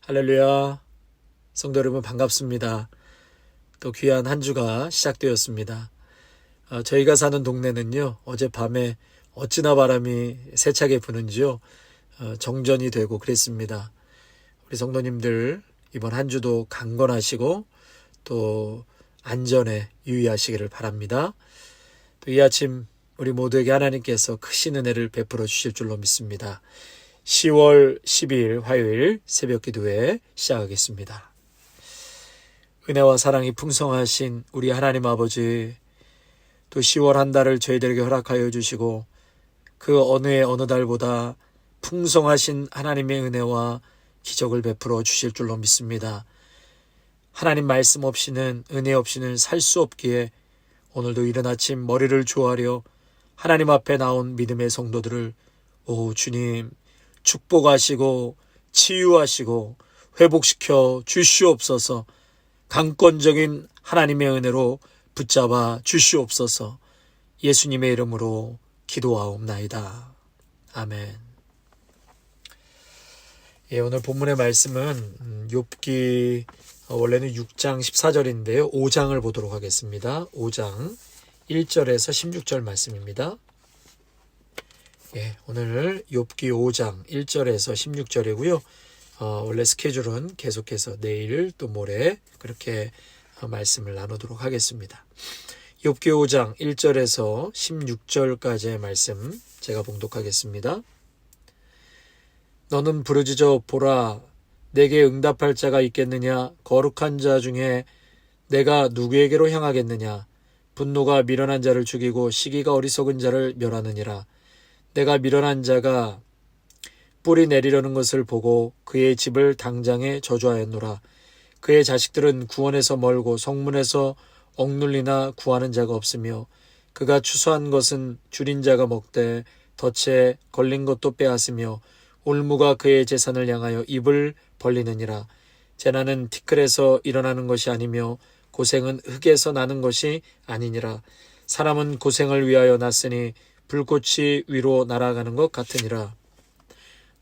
할렐루야. 성도 여러분 반갑습니다. 또 귀한 한 주가 시작되었습니다. 저희가 사는 동네는요, 어젯밤에 어찌나 바람이 세차게 부는지요, 정전이 되고 그랬습니다. 우리 성도님들 이번 한 주도 강건하시고 또 안전에 유의하시기를 바랍니다. 또 이 아침 우리 모두에게 하나님께서 크신 은혜를 베풀어 주실 줄로 믿습니다. 10월 12일 화요일 새벽 기도회 시작하겠습니다. 은혜와 사랑이 풍성하신 우리 하나님 아버지, 또 10월 한 달을 저희들에게 허락하여 주시고 그 어느 해 어느 달보다 풍성하신 하나님의 은혜와 기적을 베풀어 주실 줄로 믿습니다. 하나님 말씀 없이는, 은혜 없이는 살 수 없기에 오늘도 이른 아침 머리를 조아려 하나님 앞에 나온 믿음의 성도들을 주님 축복하시고 치유하시고 회복시켜 주시옵소서. 강권적인 하나님의 은혜로 붙잡아 주시옵소서. 예수님의 이름으로 기도하옵나이다. 아멘. 오늘 본문의 말씀은 욥기 원래는 6장 14절인데요. 5장을 보도록 하겠습니다. 5장 1절에서 16절 말씀입니다. 오늘 욥기 5장 1절에서 16절이고요. 원래 스케줄은 계속해서 내일 또 모레 그렇게 말씀을 나누도록 하겠습니다. 욥기 5장 1절에서 16절까지의 말씀 제가 봉독하겠습니다. 너는 부르짖어 보라, 내게 응답할 자가 있겠느냐? 거룩한 자 중에 내가 누구에게로 향하겠느냐? 분노가 미련한 자를 죽이고 시기가 어리석은 자를 멸하느니라. 내가 미련한 자가 뿌리 내리려는 것을 보고 그의 집을 당장에 저주하였노라. 그의 자식들은 구원에서 멀고 성문에서 억눌리나 구하는 자가 없으며 그가 추수한 것은 줄인 자가 먹되 덫에 걸린 것도 빼앗으며 올무가 그의 재산을 향하여 입을 벌리느니라. 재난은 티끌에서 일어나는 것이 아니며 고생은 흙에서 나는 것이 아니니라. 사람은 고생을 위하여 났으니 불꽃이 위로 날아가는 것 같으니라.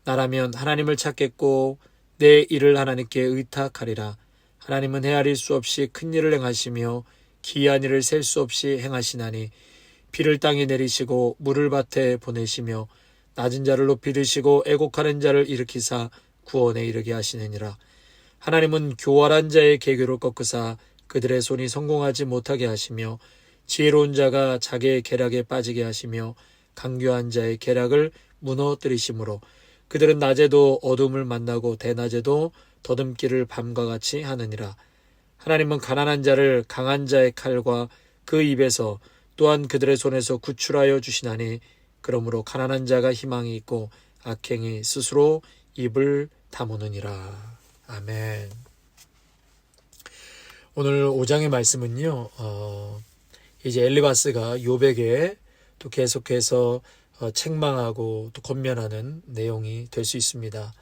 나라면 하나님을 찾겠고 내 일을 하나님께 의탁하리라. 하나님은 헤아릴 수 없이 큰 일을 행하시며 기이한 일을 셀 수 없이 행하시나니 비를 땅에 내리시고 물을 밭에 보내시며 낮은 자를 높이 드시고 애곡하는 자를 일으키사 구원에 이르게 하시느니라. 하나님은 교활한 자의 계교를 꺾으사 그들의 손이 성공하지 못하게 하시며 지혜로운 자가 자기의 계략에 빠지게 하시며 강교한 자의 계략을 무너뜨리심으로 그들은 낮에도 어둠을 만나고 대낮에도 더듬기를 밤과 같이 하느니라. 하나님은 가난한 자를 강한 자의 칼과 그 입에서 또한 그들의 손에서 구출하여 주시나니 그러므로 가난한 자가 희망이 있고 악행이 스스로 입을 다무느니라. 아멘. 오늘 5장의 말씀은요, 이제 엘리바스가 욥에게 또 계속해서 책망하고 또 권면하는 내용이 될 수 있습니다.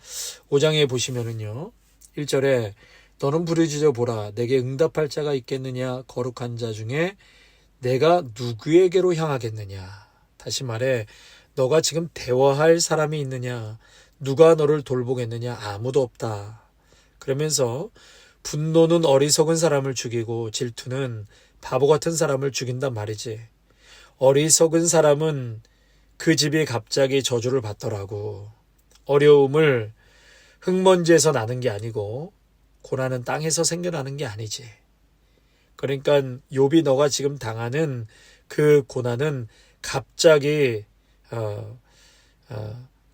5장에 보시면은요, 1절에 너는 부르짖어 보라, 내게 응답할 자가 있겠느냐? 거룩한 자 중에 내가 누구에게로 향하겠느냐? 다시 말해, 너가 지금 대화할 사람이 있느냐? 누가 너를 돌보겠느냐? 아무도 없다. 그러면서 분노는 어리석은 사람을 죽이고 질투는 바보 같은 사람을 죽인단 말이지. 어리석은 사람은 그 집이 갑자기 저주를 받더라고. 어려움을 흙먼지에서 나는 게 아니고 고난은 땅에서 생겨나는 게 아니지. 그러니까 욥이 너가 지금 당하는 그 고난은 갑자기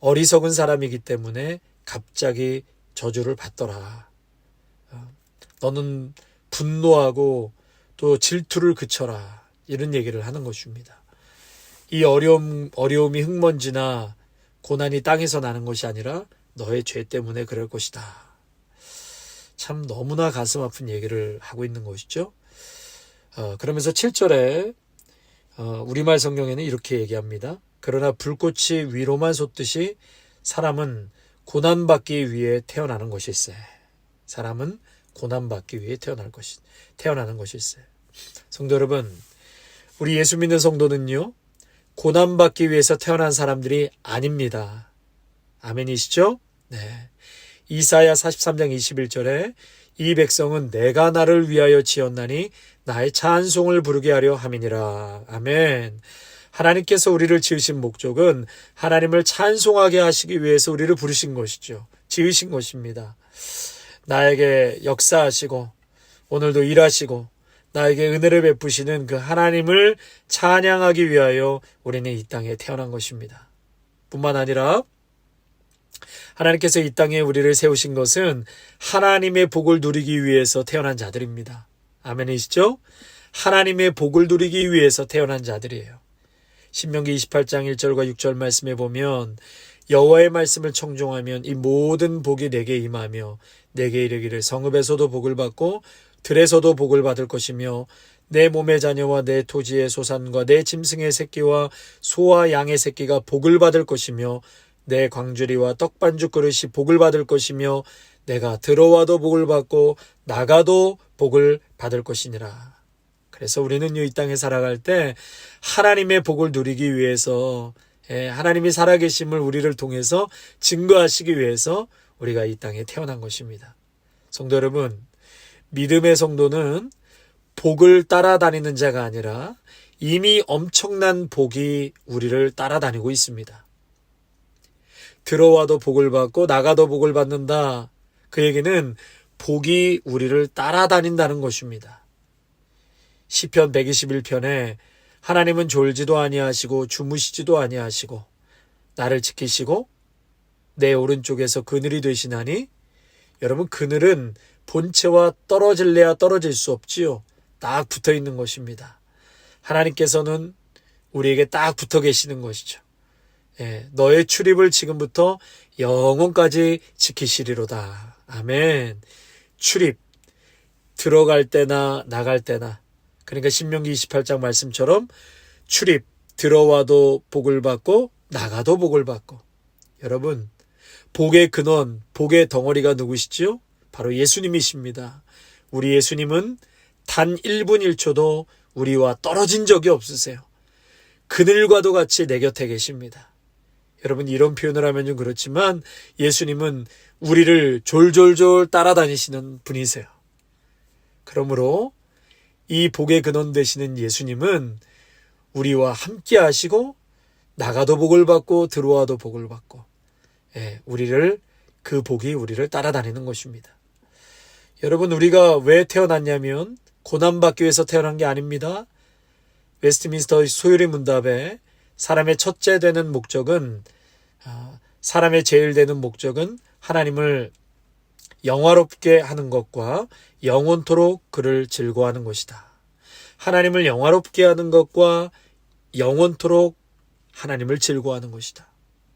어리석은 사람이기 때문에 갑자기 저주를 받더라. 너는 분노하고 또 질투를 그쳐라. 이런 얘기를 하는 것입니다. 이 어려움이 흙먼지나 고난이 땅에서 나는 것이 아니라 너의 죄 때문에 그럴 것이다. 참 너무나 가슴 아픈 얘기를 하고 있는 것이죠. 그러면서 7절에 우리말 성경에는 이렇게 얘기합니다. 그러나 불꽃이 위로만 솟듯이 사람은 고난받기 위해 태어나는 것일세. 사람은 고난받기 위해 태어나는 것일세. 성도 여러분, 우리 예수 믿는 성도는요, 고난받기 위해서 태어난 사람들이 아닙니다. 아멘이시죠? 네. 이사야 43장 21절에 이 백성은 내가 나를 위하여 지었나니 나의 찬송을 부르게 하려 함이니라. 아멘. 하나님께서 우리를 지으신 목적은 하나님을 찬송하게 하시기 위해서 우리를 부르신 것이죠. 지으신 것입니다. 나에게 역사하시고 오늘도 일하시고 나에게 은혜를 베푸시는 그 하나님을 찬양하기 위하여 우리는 이 땅에 태어난 것입니다. 뿐만 아니라 하나님께서 이 땅에 우리를 세우신 것은 하나님의 복을 누리기 위해서 태어난 자들입니다. 아멘이시죠? 하나님의 복을 누리기 위해서 태어난 자들이에요. 신명기 28장 1절과 6절 말씀에 보면 여호와의 말씀을 청종하면 이 모든 복이 내게 임하며 내게 이르기를 성읍에서도 복을 받고 들에서도 복을 받을 것이며 내 몸의 자녀와 내 토지의 소산과 내 짐승의 새끼와 소와 양의 새끼가 복을 받을 것이며 내 광주리와 떡반죽 그릇이 복을 받을 것이며 내가 들어와도 복을 받고 나가도 복을 받을 것이니라. 그래서 우리는 이 땅에 살아갈 때 하나님의 복을 누리기 위해서 하나님이 살아계심을 우리를 통해서 증거하시기 위해서 우리가 이 땅에 태어난 것입니다. 성도 여러분, 믿음의 성도는 복을 따라다니는 자가 아니라 이미 엄청난 복이 우리를 따라다니고 있습니다. 들어와도 복을 받고 나가도 복을 받는다. 그 얘기는 복이 우리를 따라다닌다는 것입니다. 시편 121편에 하나님은 졸지도 아니하시고 주무시지도 아니하시고 나를 지키시고 내 오른쪽에서 그늘이 되시나니, 여러분, 그늘은 본체와 떨어질래야 떨어질 수 없지요. 딱 붙어 있는 것입니다. 하나님께서는 우리에게 딱 붙어 계시는 것이죠. 너의 출입을 지금부터 영원까지 지키시리로다. 아멘. 출입, 들어갈 때나 나갈 때나, 그러니까 신명기 28장 말씀처럼 출입, 들어와도 복을 받고 나가도 복을 받고. 여러분, 복의 근원, 복의 덩어리가 누구시지요? 바로 예수님이십니다. 우리 예수님은 단 1분 1초도 우리와 떨어진 적이 없으세요. 그늘과도 같이 내 곁에 계십니다. 여러분, 이런 표현을 하면 좀 그렇지만 예수님은 우리를 졸졸졸 따라다니시는 분이세요. 그러므로 이 복의 근원 되시는 예수님은 우리와 함께 하시고 나가도 복을 받고 들어와도 복을 받고, 그 복이 우리를 따라다니는 것입니다. 여러분, 우리가 왜 태어났냐면 고난받기 위해서 태어난 게 아닙니다. 웨스트민스터 소유리 문답에 사람의 첫째 되는 목적은, 사람의 제일 되는 목적은 하나님을 영화롭게 하는 것과 영원토록 그를 즐거워하는 것이다. 하나님을 영화롭게 하는 것과 영원토록 하나님을 즐거워하는 것이다.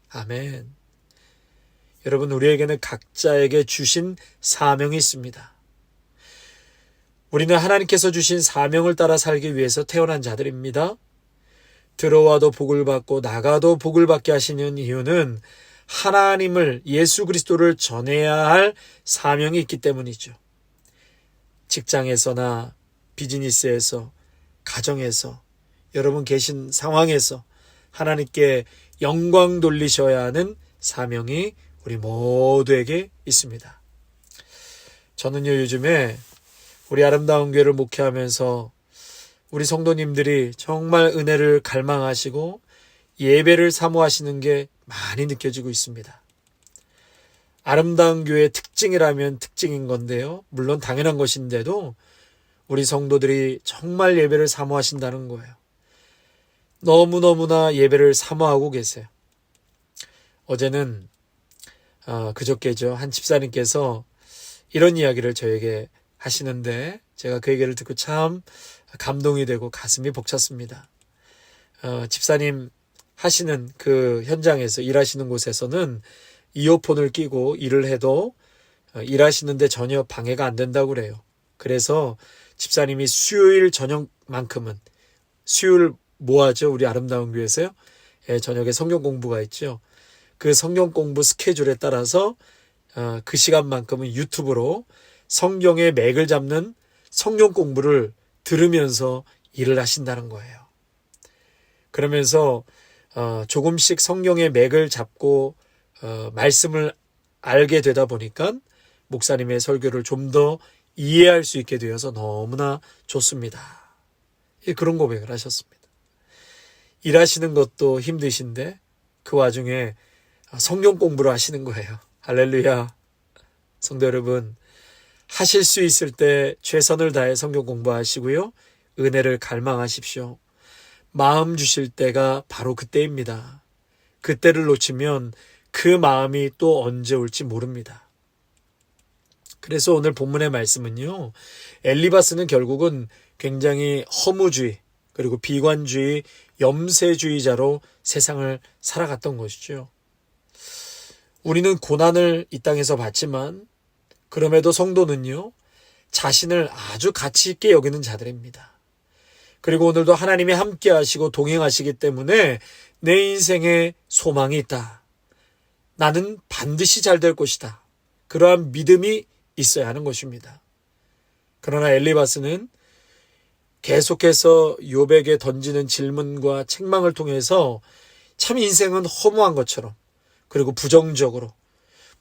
아멘. 여러분, 우리에게는 각자에게 주신 사명이 있습니다. 우리는 하나님께서 주신 사명을 따라 살기 위해서 태어난 자들입니다. 들어와도 복을 받고 나가도 복을 받게 하시는 이유는 하나님을, 예수 그리스도를 전해야 할 사명이 있기 때문이죠. 직장에서나 비즈니스에서, 가정에서, 여러분 계신 상황에서 하나님께 영광 돌리셔야 하는 사명이 우리 모두에게 있습니다. 저는요, 요즘에 우리 아름다운 교회를 목회하면서 우리 성도님들이 정말 은혜를 갈망하시고 예배를 사모하시는 게 많이 느껴지고 있습니다. 아름다운 교회의 특징이라면 특징인 건데요. 물론 당연한 것인데도 우리 성도들이 정말 예배를 사모하신다는 거예요. 너무너무나 예배를 사모하고 계세요. 어제는 그저께죠. 한 집사님께서 이런 이야기를 저에게 하시는데 제가 그 얘기를 듣고 참 감동이 되고 가슴이 벅찼습니다. 집사님 하시는 그 현장에서, 일하시는 곳에서는 이어폰을 끼고 일을 해도 일하시는데 전혀 방해가 안 된다고 그래요. 그래서 집사님이 수요일 저녁만큼은, 수요일 뭐 하죠? 우리 아름다운 교회에서요? 저녁에 성경 공부가 있죠. 그 성경 공부 스케줄에 따라서 그 시간만큼은 유튜브로 성경의 맥을 잡는 성경 공부를 들으면서 일을 하신다는 거예요. 그러면서 조금씩 성경의 맥을 잡고 말씀을 알게 되다 보니까 목사님의 설교를 좀 더 이해할 수 있게 되어서 너무나 좋습니다. 그런 고백을 하셨습니다. 일하시는 것도 힘드신데 그 와중에 성경 공부를 하시는 거예요. 할렐루야. 성도 여러분, 하실 수 있을 때 최선을 다해 성경 공부하시고요. 은혜를 갈망하십시오. 마음 주실 때가 바로 그때입니다. 그때를 놓치면 그 마음이 또 언제 올지 모릅니다. 그래서 오늘 본문의 말씀은요, 엘리바스는 결국은 굉장히 허무주의, 그리고 비관주의, 염세주의자로 세상을 살아갔던 것이죠. 우리는 고난을 이 땅에서 받지만 그럼에도 성도는요, 자신을 아주 가치 있게 여기는 자들입니다. 그리고 오늘도 하나님이 함께 하시고 동행하시기 때문에 내 인생에 소망이 있다. 나는 반드시 잘 될 것이다. 그러한 믿음이 있어야 하는 것입니다. 그러나 엘리바스는 계속해서 욥에게 던지는 질문과 책망을 통해서 참 인생은 허무한 것처럼, 그리고 부정적으로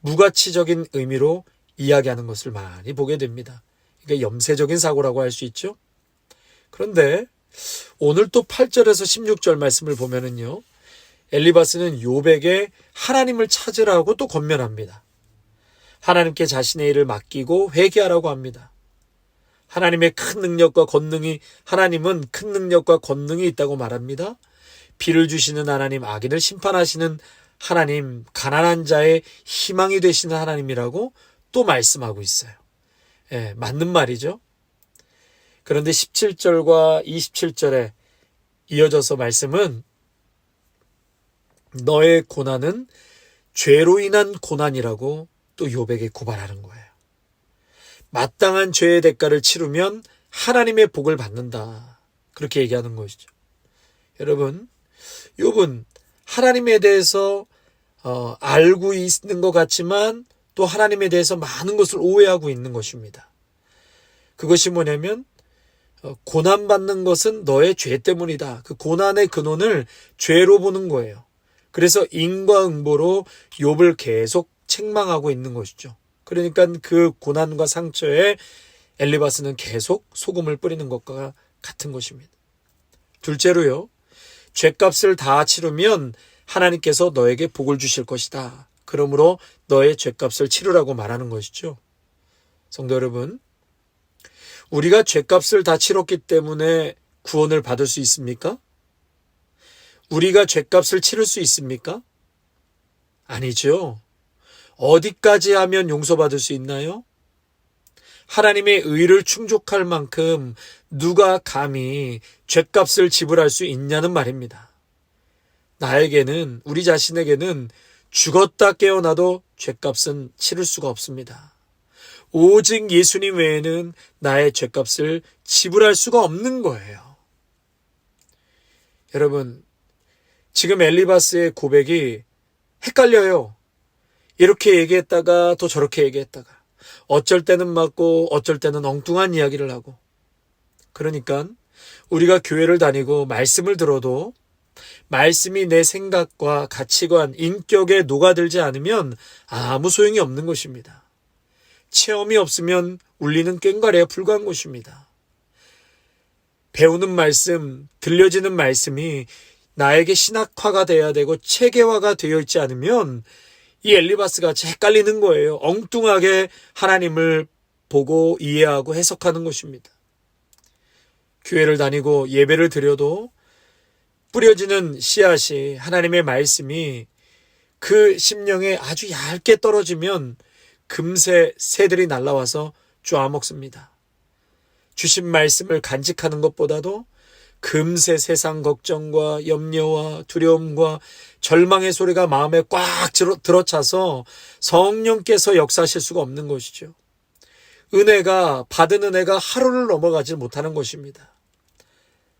무가치적인 의미로 이야기하는 것을 많이 보게 됩니다. 그러니까 염세적인 사고라고 할 수 있죠. 그런데 오늘 또 8절에서 16절 말씀을 보면은요, 엘리바스는 욥에게 하나님을 찾으라고 또 권면합니다. 하나님께 자신의 일을 맡기고 회개하라고 합니다. 하나님의 큰 능력과 권능이, 하나님은 큰 능력과 권능이 있다고 말합니다. 비를 주시는 하나님, 악인을 심판하시는 하나님, 가난한 자의 희망이 되시는 하나님이라고 또 말씀하고 있어요. 맞는 말이죠. 그런데 17절과 27절에 이어져서 말씀은 너의 고난은 죄로 인한 고난이라고 또 욥에게 고발하는 거예요. 마땅한 죄의 대가를 치르면 하나님의 복을 받는다. 그렇게 얘기하는 것이죠. 여러분, 욥은 하나님에 대해서 알고 있는 것 같지만 또 하나님에 대해서 많은 것을 오해하고 있는 것입니다. 그것이 뭐냐면 고난받는 것은 너의 죄 때문이다. 그 고난의 근원을 죄로 보는 거예요. 그래서 인과응보로 욥을 계속 책망하고 있는 것이죠. 그러니까 그 고난과 상처에 엘리바스는 계속 소금을 뿌리는 것과 같은 것입니다. 둘째로요, 죄값을 다 치르면 하나님께서 너에게 복을 주실 것이다. 그러므로 너의 죄값을 치르라고 말하는 것이죠. 성도 여러분, 우리가 죄값을 다 치렀기 때문에 구원을 받을 수 있습니까? 우리가 죄값을 치를 수 있습니까? 아니죠. 어디까지 하면 용서받을 수 있나요? 하나님의 의를 충족할 만큼 누가 감히 죄값을 지불할 수 있냐는 말입니다. 나에게는, 우리 자신에게는 죽었다 깨어나도 죄값은 치를 수가 없습니다. 오직 예수님 외에는 나의 죄값을 지불할 수가 없는 거예요. 여러분, 지금 엘리바스의 고백이 헷갈려요. 이렇게 얘기했다가 또 저렇게 얘기했다가, 어쩔 때는 맞고 어쩔 때는 엉뚱한 이야기를 하고. 그러니까 우리가 교회를 다니고 말씀을 들어도 말씀이 내 생각과 가치관, 인격에 녹아들지 않으면 아무 소용이 없는 것입니다. 체험이 없으면 울리는 꽹과리에 불과한 것입니다. 배우는 말씀, 들려지는 말씀이 나에게 신학화가 돼야 되고 체계화가 되어 있지 않으면 이 엘리바스 같이 헷갈리는 거예요. 엉뚱하게 하나님을 보고 이해하고 해석하는 것입니다. 교회를 다니고 예배를 드려도 뿌려지는 씨앗이, 하나님의 말씀이 그 심령에 아주 얇게 떨어지면 금세 새들이 날아와서 쪼아먹습니다. 주신 말씀을 간직하는 것보다도 금세 세상 걱정과 염려와 두려움과 절망의 소리가 마음에 꽉 들어차서 성령께서 역사하실 수가 없는 것이죠. 받은 은혜가 하루를 넘어가지 못하는 것입니다.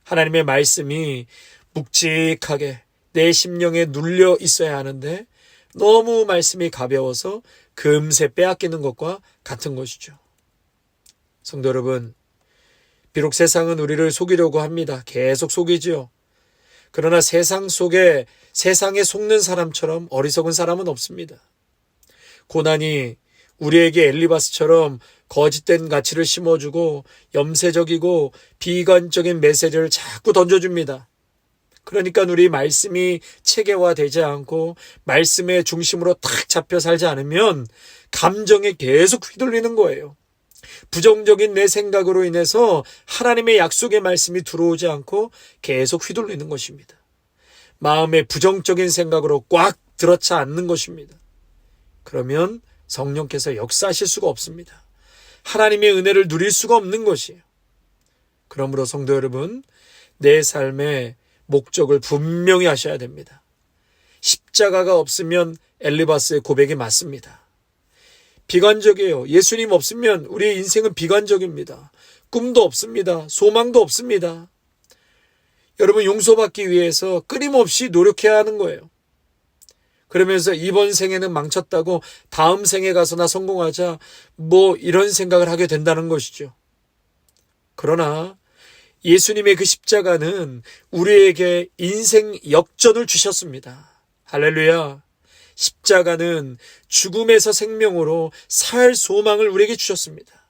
하나님의 말씀이 묵직하게 내 심령에 눌려 있어야 하는데 너무 말씀이 가벼워서 금세 빼앗기는 것과 같은 것이죠. 성도 여러분, 비록 세상은 우리를 속이려고 합니다. 계속 속이지요. 그러나 세상에 속는 사람처럼 어리석은 사람은 없습니다. 고난이 우리에게 엘리바스처럼 거짓된 가치를 심어주고 염세적이고 비관적인 메시지를 자꾸 던져줍니다. 그러니까 우리 말씀이 체계화되지 않고 말씀의 중심으로 탁 잡혀 살지 않으면 감정에 계속 휘둘리는 거예요. 부정적인 내 생각으로 인해서 하나님의 약속의 말씀이 들어오지 않고 계속 휘둘리는 것입니다. 마음에 부정적인 생각으로 꽉 들어차 않는 것입니다. 그러면 성령께서 역사하실 수가 없습니다. 하나님의 은혜를 누릴 수가 없는 것이에요. 그러므로 성도 여러분, 내 삶의 목적을 분명히 하셔야 됩니다. 십자가가 없으면 엘리바스의 고백이 맞습니다. 비관적이에요. 예수님 없으면 우리의 인생은 비관적입니다. 꿈도 없습니다. 소망도 없습니다. 여러분, 용서받기 위해서 끊임없이 노력해야 하는 거예요. 그러면서 이번 생에는 망쳤다고 다음 생에 가서나 성공하자, 이런 생각을 하게 된다는 것이죠. 그러나 예수님의 그 십자가는 우리에게 인생 역전을 주셨습니다. 할렐루야. 십자가는 죽음에서 생명으로 살 소망을 우리에게 주셨습니다.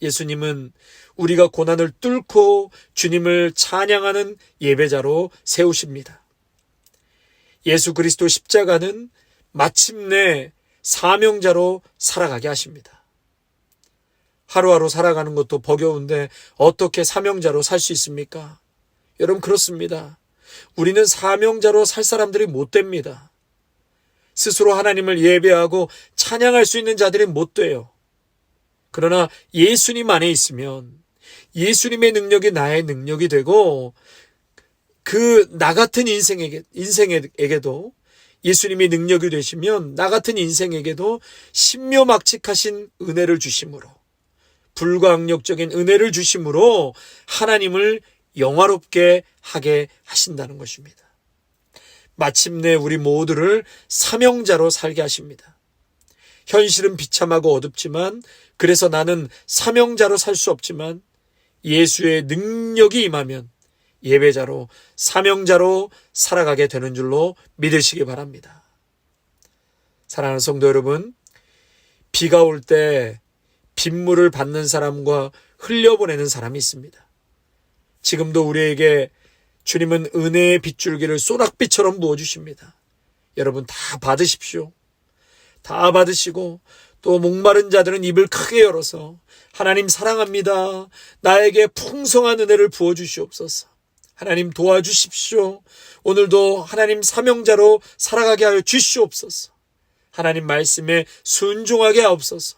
예수님은 우리가 고난을 뚫고 주님을 찬양하는 예배자로 세우십니다. 예수 그리스도 십자가는 마침내 사명자로 살아가게 하십니다. 하루하루 살아가는 것도 버거운데 어떻게 사명자로 살 수 있습니까? 여러분, 그렇습니다. 우리는 사명자로 살 사람들이 못 됩니다. 스스로 하나님을 예배하고 찬양할 수 있는 자들이 못 돼요. 그러나 예수님 안에 있으면 예수님의 능력이 나의 능력이 되고 나 같은 인생에게도 예수님의 능력이 되시면 나 같은 인생에게도 신묘막측하신 은혜를 주심으로, 불가항력적인 은혜를 주심으로 하나님을 영화롭게 하게 하신다는 것입니다. 마침내 우리 모두를 사명자로 살게 하십니다. 현실은 비참하고 어둡지만, 그래서 나는 사명자로 살 수 없지만 예수의 능력이 임하면 예배자로, 사명자로 살아가게 되는 줄로 믿으시기 바랍니다. 사랑하는 성도 여러분, 비가 올 때 빗물을 받는 사람과 흘려보내는 사람이 있습니다. 지금도 우리에게 주님은 은혜의 빗줄기를 소낙비처럼 부어주십니다. 여러분, 다 받으십시오. 다 받으시고, 또 목마른 자들은 입을 크게 열어서 하나님 사랑합니다. 나에게 풍성한 은혜를 부어주시옵소서. 하나님 도와주십시오. 오늘도 하나님 사명자로 살아가게 하여 주시옵소서. 하나님 말씀에 순종하게 하옵소서.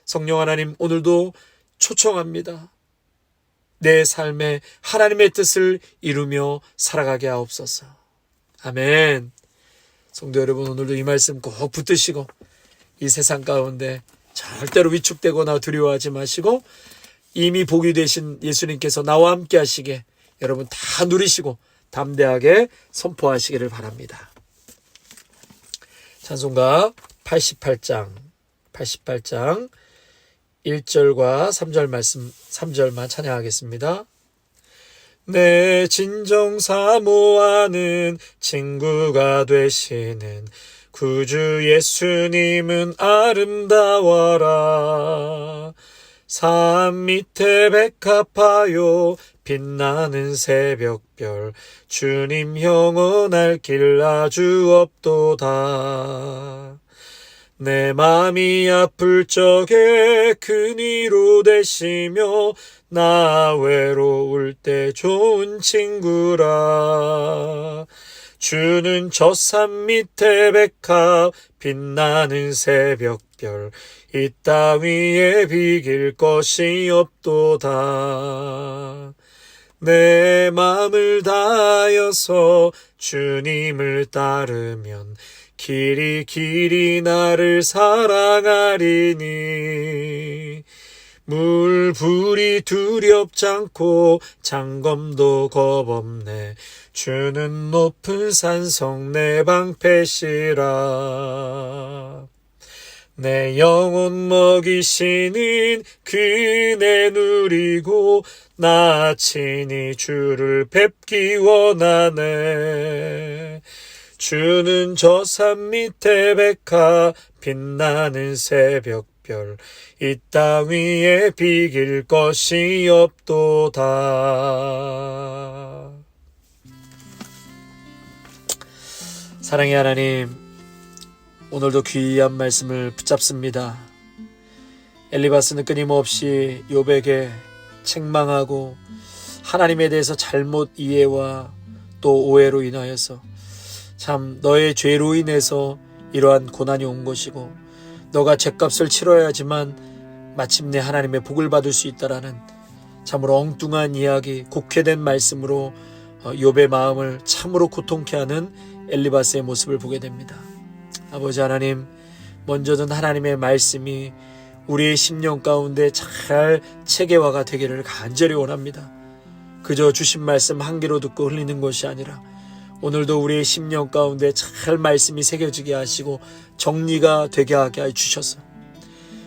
성령 하나님, 오늘도 초청합니다. 내 삶에 하나님의 뜻을 이루며 살아가게 하옵소서. 아멘. 성도 여러분, 오늘도 이 말씀 꼭 붙드시고 이 세상 가운데 절대로 위축되거나 두려워하지 마시고 이미 복이 되신 예수님께서 나와 함께 하시게 여러분 다 누리시고 담대하게 선포하시기를 바랍니다. 찬송가 88장 1절과 3절 말씀, 3절만 찬양하겠습니다. 내 진정 사모하는 친구가 되시는 구주 예수님은 아름다워라. 산 밑에 백합하여 빛나는 새벽별 주님 영원할 길 아주 없도다. 내 맘이 아플 적에 그니로 되시며 나 외로울 때 좋은 친구라. 주는 저 산 밑에 백합 빛나는 새벽별 이 따위에 비길 것이 없도다. 내 맘을 다하여서 주님을 따르면 길이 나를 사랑하리니 물불이 두렵지 않고 장검도 겁없네. 주는 높은 산성 내 방패시라. 내 영혼 먹이시는 그네 누리고 나 친히 주를 뵙기 원하네. 주는 저 산 밑에 백합 빛나는 새벽별 이 땅 위에 비길 것이 없도다. 사랑의 하나님, 오늘도 귀한 말씀을 붙잡습니다. 엘리바스는 끊임없이 욥에게 책망하고 하나님에 대해서 잘못 이해와 또 오해로 인하여서 참 너의 죄로 인해서 이러한 고난이 온 것이고 너가 죗값을 치러야지만 마침내 하나님의 복을 받을 수 있다라는 참으로 엉뚱한 이야기, 곡해된 말씀으로 욥의 마음을 참으로 고통케 하는 엘리바스의 모습을 보게 됩니다. 아버지 하나님, 먼저는 하나님의 말씀이 우리의 심령 가운데 잘 체계화가 되기를 간절히 원합니다. 그저 주신 말씀 한 귀로 듣고 흘리는 것이 아니라 오늘도 우리의 심령 가운데 잘 말씀이 새겨지게 하시고 정리가 되게 하게 주셔서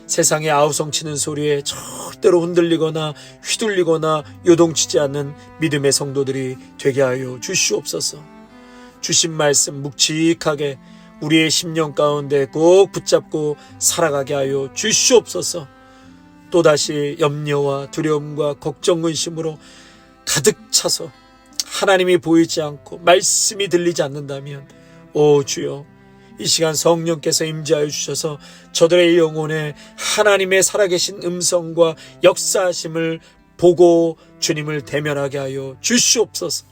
세상의 아우성치는 소리에 절대로 흔들리거나 휘둘리거나 요동치지 않는 믿음의 성도들이 되게 하여 주시옵소서. 주신 말씀 묵직하게 우리의 심령 가운데 꼭 붙잡고 살아가게 하여 주시옵소서. 또다시 염려와 두려움과 걱정 근심으로 가득 차서 하나님이 보이지 않고 말씀이 들리지 않는다면 오 주여, 이 시간 성령께서 임재하여 주셔서 저들의 영혼에 하나님의 살아계신 음성과 역사하심을 보고 주님을 대면하게 하여 주시옵소서.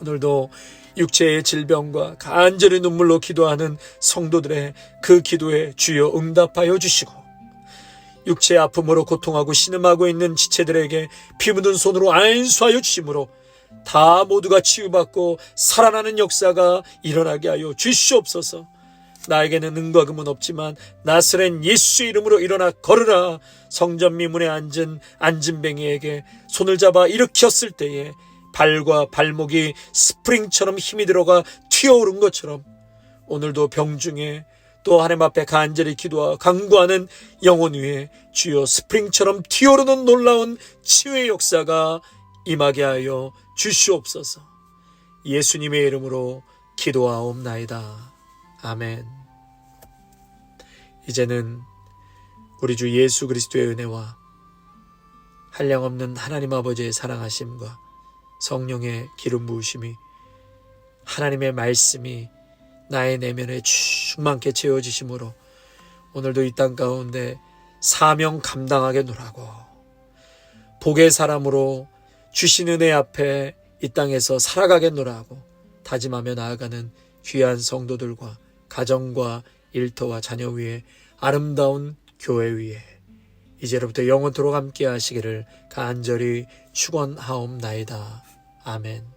오늘도 육체의 질병과 간절히 눈물로 기도하는 성도들의 그 기도에 주여 응답하여 주시고 육체의 아픔으로 고통하고 신음하고 있는 지체들에게 피 묻은 손으로 안수하여 주심으로 다 모두가 치유받고 살아나는 역사가 일어나게 하여 주시옵소서. 나에게는 은과 금은 없지만 나스렛 예수의 이름으로 일어나 걸으라. 성전 미문에 앉은 안진뱅이에게 손을 잡아 일으켰을 때에 발과 발목이 스프링처럼 힘이 들어가 튀어오른 것처럼 오늘도 병중에 또 하나님 앞에 간절히 기도하고 간구하는 영혼 위에 주여 스프링처럼 튀어오르는 놀라운 치유의 역사가 임하게 하여 주시옵소서. 예수님의 이름으로 기도하옵나이다. 아멘. 이제는 우리 주 예수 그리스도의 은혜와 한량없는 하나님 아버지의 사랑하심과 성령의 기름 부으심이 하나님의 말씀이 나의 내면에 충만케 채워지심으로 오늘도 이 땅 가운데 사명 감당하게 노라고 복의 사람으로 주신 은혜 앞에 이 땅에서 살아가게 노라고 다짐하며 나아가는 귀한 성도들과 가정과 일터와 자녀 위에 아름다운 교회 위에 이제로부터 영원토록 함께 하시기를 간절히 축원하옵나이다. 아멘.